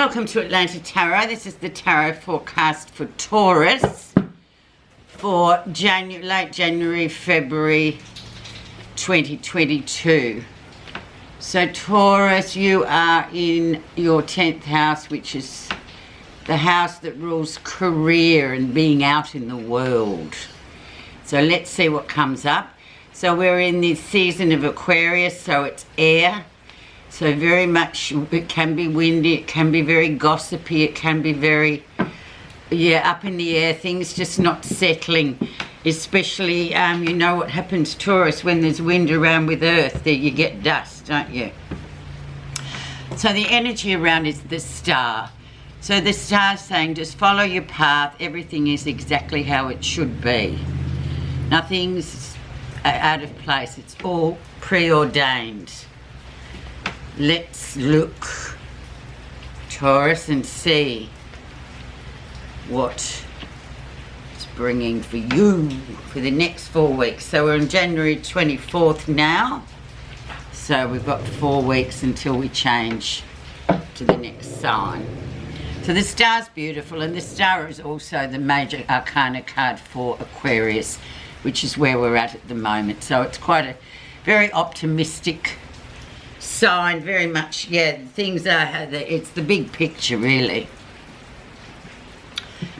Welcome to Atlanta Tarot. This is the tarot forecast for Taurus for late January, February 2022. So Taurus, you are in your 10th house, which is the house that rules career and being out in the world. So let's see what comes up. So we're in this season of Aquarius, so it's air. So very much, it can be windy, it can be very gossipy, it can be very, up in the air, things just not settling. Especially, you know what happens, Taurus, when there's wind around with Earth, there you get dust, don't you? So the energy around is the star. So the star's saying, just follow your path, everything is exactly how it should be. Nothing's out of place, it's all preordained. Let's look, Taurus, and see what it's bringing for you for the next 4 weeks. So we're on January 24th now. So we've got 4 weeks until we change to the next sign. So the star's beautiful, and the star is also the major arcana card for Aquarius, which is where we're at the moment. So it's quite a very optimistic sign, very much, things are, it's the big picture really.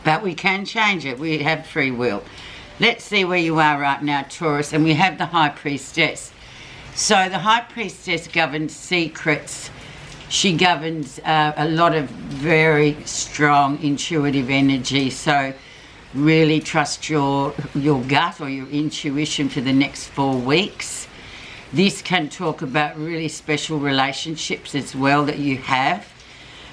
But we can change it, we have free will. Let's see where you are right now, Taurus, and we have the High Priestess. So the High Priestess governs secrets. She governs a lot of very strong intuitive energy, so really trust your gut or your intuition for the next 4 weeks. This can talk about really special relationships as well that you have.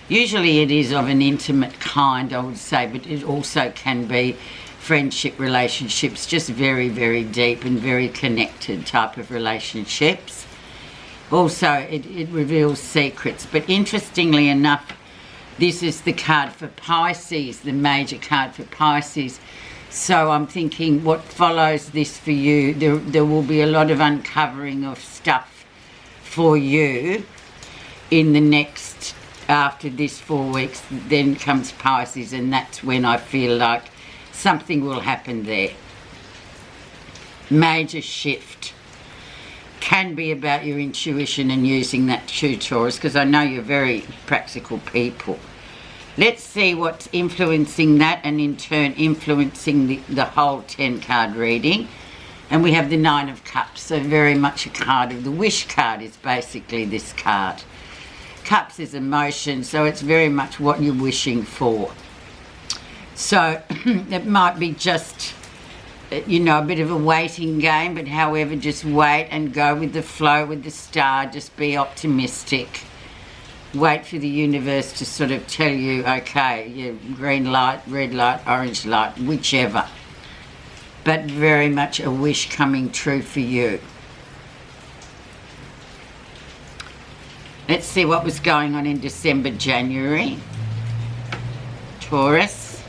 Usually it is of an intimate kind, I would say, but it also can be friendship relationships, just very, very deep and very connected type of relationships. Also, it reveals secrets, but interestingly enough, this is the card for Pisces, the major card for Pisces. So I'm thinking what follows this for you, there will be a lot of uncovering of stuff for you in the next, after this 4 weeks, then comes Pisces, and that's when I feel like something will happen there. Major shift. Can be about your intuition and using that too, Taurus, because I know you're very practical people. Let's see what's influencing that, and in turn influencing the whole 10 card reading. And we have the 9 of Cups, so very much a card of the wish card is basically this card. Cups is emotion, so it's very much what you're wishing for. So it might be just, you know, a bit of a waiting game, but however, just wait and go with the flow with the star, just be optimistic. Wait for the universe to sort of tell you, okay, green light, red light, orange light, whichever. But very much a wish coming true for you. Let's see what was going on in December, January. Taurus.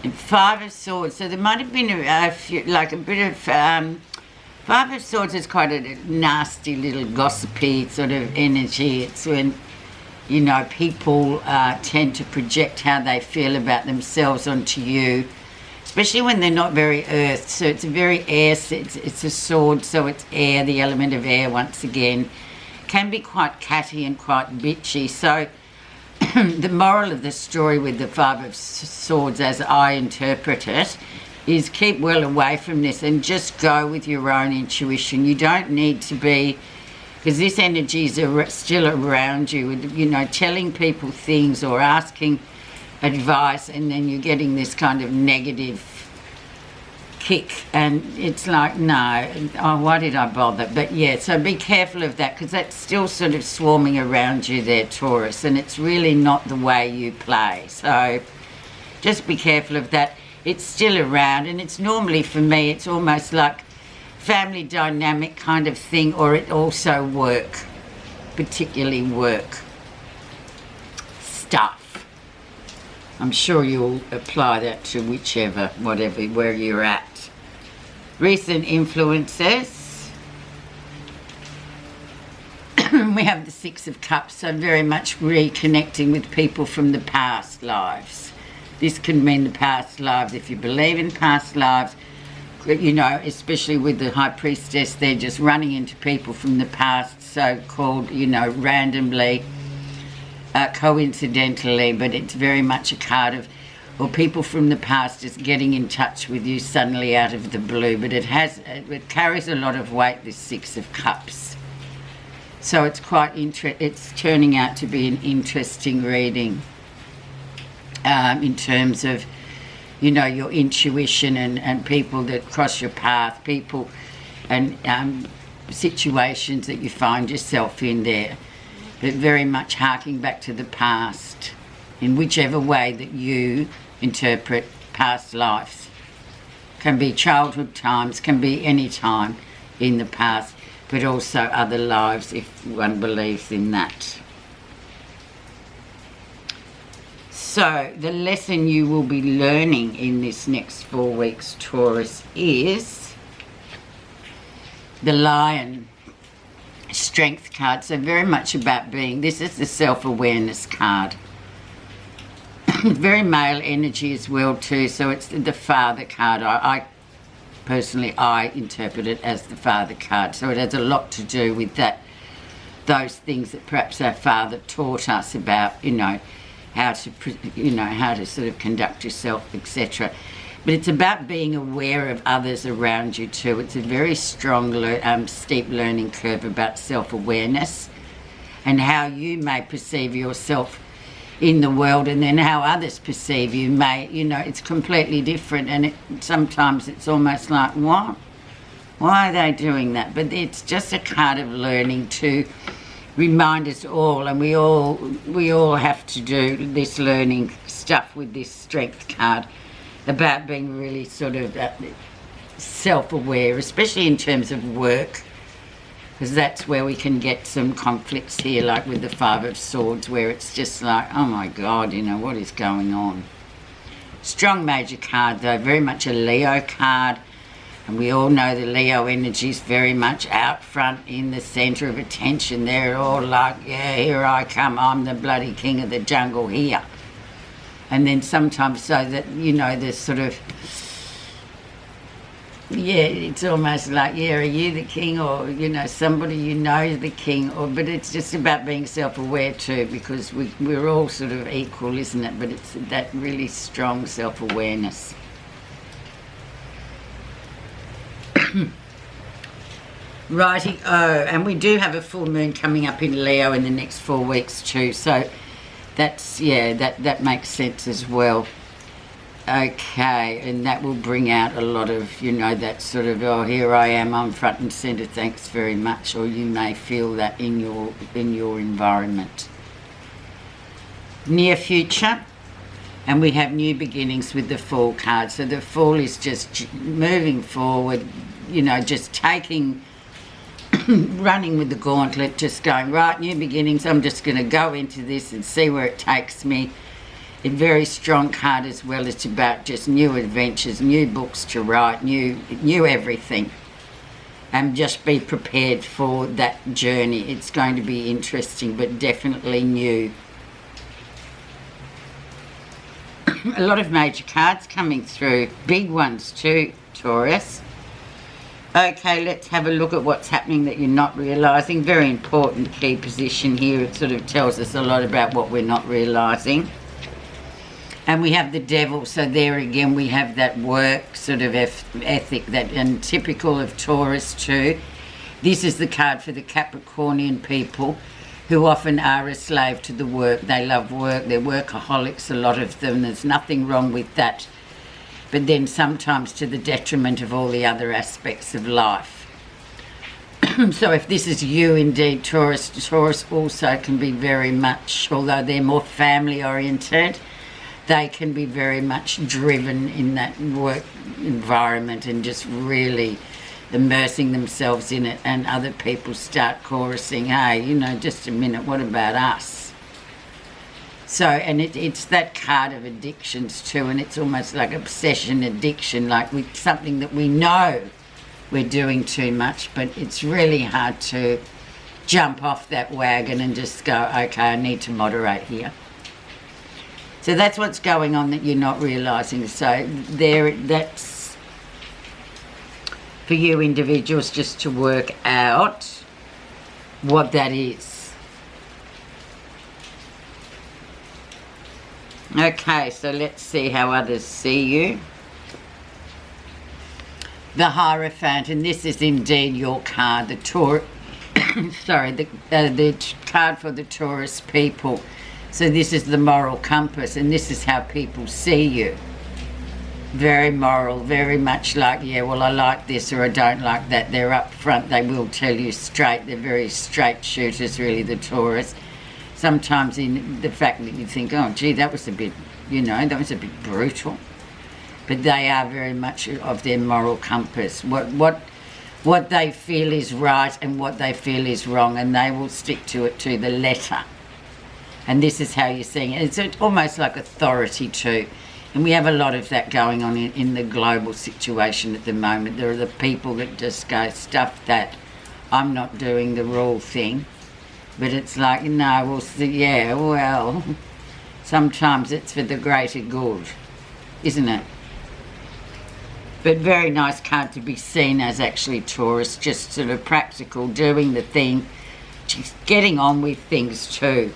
And 5 of Swords. So there might have been a few, like a bit of... 5 of Swords is quite a nasty little gossipy sort of energy. It's when, you know, people tend to project how they feel about themselves onto you, especially when they're not very earth. So it's a very air, it's a sword, so it's air, the element of air once again. Can be quite catty and quite bitchy. So the moral of the story with the 5 of Swords, as I interpret it, is keep well away from this and just go with your own intuition. You don't need to be... because this energy is still around you, you know, telling people things or asking advice, and then you're getting this kind of negative kick, and it's like, no, oh, why did I bother? But yeah, so be careful of that, because that's still sort of swarming around you there, Taurus, and it's really not the way you play. So just be careful of that. It's still around, and it's normally, for me, it's almost like family dynamic kind of thing, or it also work, particularly work stuff. I'm sure you'll apply that to whichever, whatever, where you're at. Recent influences. We have the Six of Cups, so very much reconnecting with people from the past lives. This can mean the past lives. If you believe in past lives, you know, especially with the High Priestess, they're just running into people from the past, so-called, you know, randomly, coincidentally, but it's very much a card of, or people from the past just getting in touch with you suddenly out of the blue. But it carries a lot of weight, this Six of Cups. So it's quite it's turning out to be an interesting reading in terms of, you know, your intuition and people that cross your path, people and situations that you find yourself in there. But very much harking back to the past in whichever way that you interpret past lives. Can be childhood times, can be any time in the past, but also other lives if one believes in that. So the lesson you will be learning in this next 4 weeks, Taurus, is the Lion Strength card. So very much about being, this is the self-awareness card. Very male energy as well too, so it's the Father card. I personally, I interpret it as the Father card, so it has a lot to do with that, those things that perhaps our father taught us about, you know, how to sort of conduct yourself, etc. But it's about being aware of others around you too. It's a very strong, steep learning curve about self-awareness and how you may perceive yourself in the world, and then how others perceive you may, you know, it's completely different. And sometimes it's almost like, what? Why are they doing that? But it's just a card of learning to remind us all, and we all have to do this learning stuff with this Strength card, about being really sort of self-aware, especially in terms of work, because that's where we can get some conflicts here, like with the Five of Swords, where it's just like, oh my God, you know, what is going on? Strong major card though, very much a Leo card. And we all know the Leo energy is very much out front, in the centre of attention. They're all like, yeah, here I come, I'm the bloody king of the jungle here. And then sometimes so that, you know, there's sort of, yeah, it's almost like, yeah, are you the king? Or, you know, somebody you know is the king. But it's just about being self-aware too, because we're all sort of equal, isn't it? But it's that really strong self-awareness. Righty, and we do have a full moon coming up in Leo in the next 4 weeks too, so that's, yeah, that makes sense as well. Okay, and that will bring out a lot of, you know, that sort of, oh, here I am, I'm front and centre, thanks very much, or you may feel that in your environment. Near future, and we have new beginnings with the Fool card. So the Fool is just moving forward, you know, just taking, running with the gauntlet, just going, right, new beginnings, I'm just going to go into this and see where it takes me. A very strong card as well. It's about just new adventures, new books to write, new everything. And just be prepared for that journey. It's going to be interesting, but definitely new. A lot of major cards coming through, big ones too, Taurus. Okay, let's have a look at what's happening that you're not realising. Very important key position here. It sort of tells us a lot about what we're not realising. And we have the Devil, so there again we have that work sort of ethic, that, and typical of Taurus too. This is the card for the Capricornian people, who often are a slave to the work. They love work, they're workaholics, a lot of them. There's nothing wrong with that. But then sometimes to the detriment of all the other aspects of life. So if this is you indeed, Taurus also can be very much, although they're more family oriented, they can be very much driven in that work environment and just really immersing themselves in it, and other people start chorusing, hey, you know, just a minute, what about us? So, and it's that card of addictions too, and it's almost like obsession, addiction, like with something that we know we're doing too much, but it's really hard to jump off that wagon and just go, okay, I need to moderate here. So that's what's going on that you're not realising. So that's for you individuals, just to work out what that is. Okay, so let's see how others see you. The Hierophant, and this is indeed your card, the the card for the Taurus people. So this is the moral compass, and this is how people see you. Very moral, very much like, yeah, well, I like this or I don't like that. They're up front, they will tell you straight. They're very straight shooters, really, the Taurus. Sometimes in the fact that you think, oh, gee, that was a bit, that was a bit brutal. But they are very much of their moral compass. What they feel is right and what they feel is wrong, and they will stick to it to the letter. And this is how you're seeing it. It's almost like authority too. And we have a lot of that going on in the global situation at the moment. There are the people that just go, stuff that, I'm not doing the rule thing. But it's like, no, well, sometimes it's for the greater good, isn't it? But very nice card to be seen as actually Taurus, just sort of practical, doing the thing, just getting on with things too.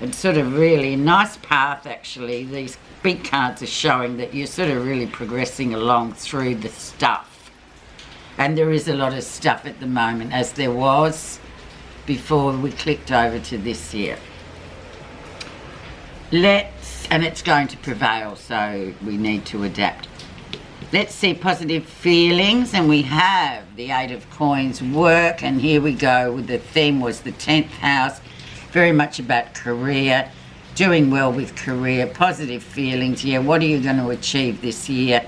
It's sort of really a nice path actually. These big cards are showing that you're sort of really progressing along through the stuff. And there is a lot of stuff at the moment, as there was before we clicked over to this here. And it's going to prevail, so we need to adapt. Let's see positive feelings, and we have the 8 of Coins, work, and here we go with the theme was the 10th house, very much about career, doing well with career, positive feelings. Yeah, what are you going to achieve this year?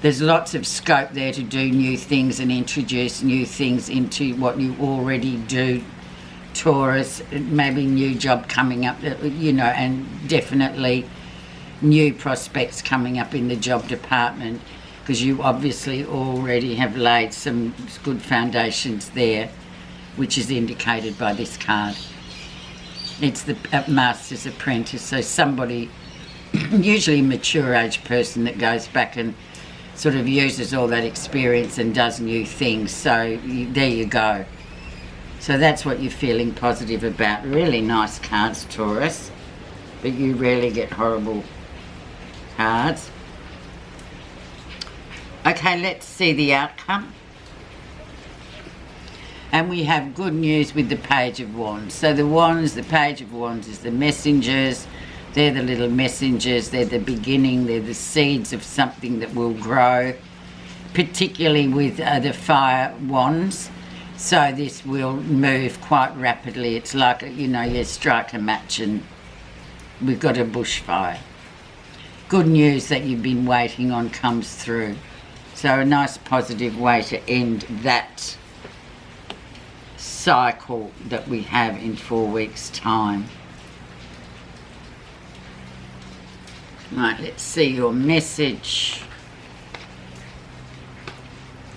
There's lots of scope there to do new things and introduce new things into what you already do, Taurus. Maybe new job coming up, and definitely new prospects coming up in the job department, because you obviously already have laid some good foundations there, which is indicated by this card. It's the Master's Apprentice, so somebody, usually a mature age person, that goes back and sort of uses all that experience and does new things. So there you go. So that's what you're feeling positive about. Really nice cards, Taurus, but you rarely get horrible cards. Okay, let's see the outcome. And we have good news with the Page of Wands. So the Page of Wands is the messengers. They're the little messengers. They're the beginning. They're the seeds of something that will grow, particularly with the fire wands. So this will move quite rapidly. It's like, you strike a match and we've got a bushfire. Good news that you've been waiting on comes through. So a nice positive way to end that cycle that we have in 4 weeks' time. Right, let's see your message.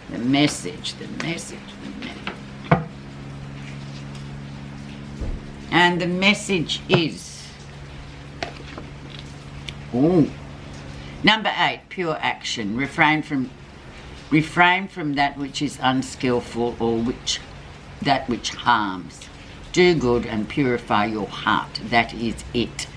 The message. And the message is, number 8, pure action. Refrain from that which is unskillful or that which harms. Do good and purify your heart. That is it.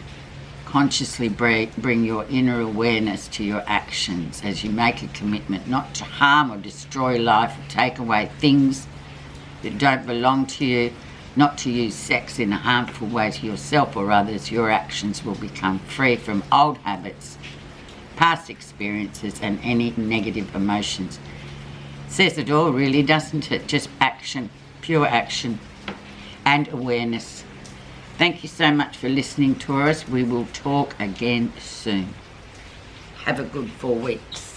Consciously bring your inner awareness to your actions as you make a commitment not to harm or destroy life or take away things that don't belong to you, not to use sex in a harmful way to yourself or others. Your actions will become free from old habits, past experiences and any negative emotions. It says it all, really, doesn't it? Just action, pure action and awareness. Thank you so much for listening, Taurus. We will talk again soon. Have a good 4 weeks.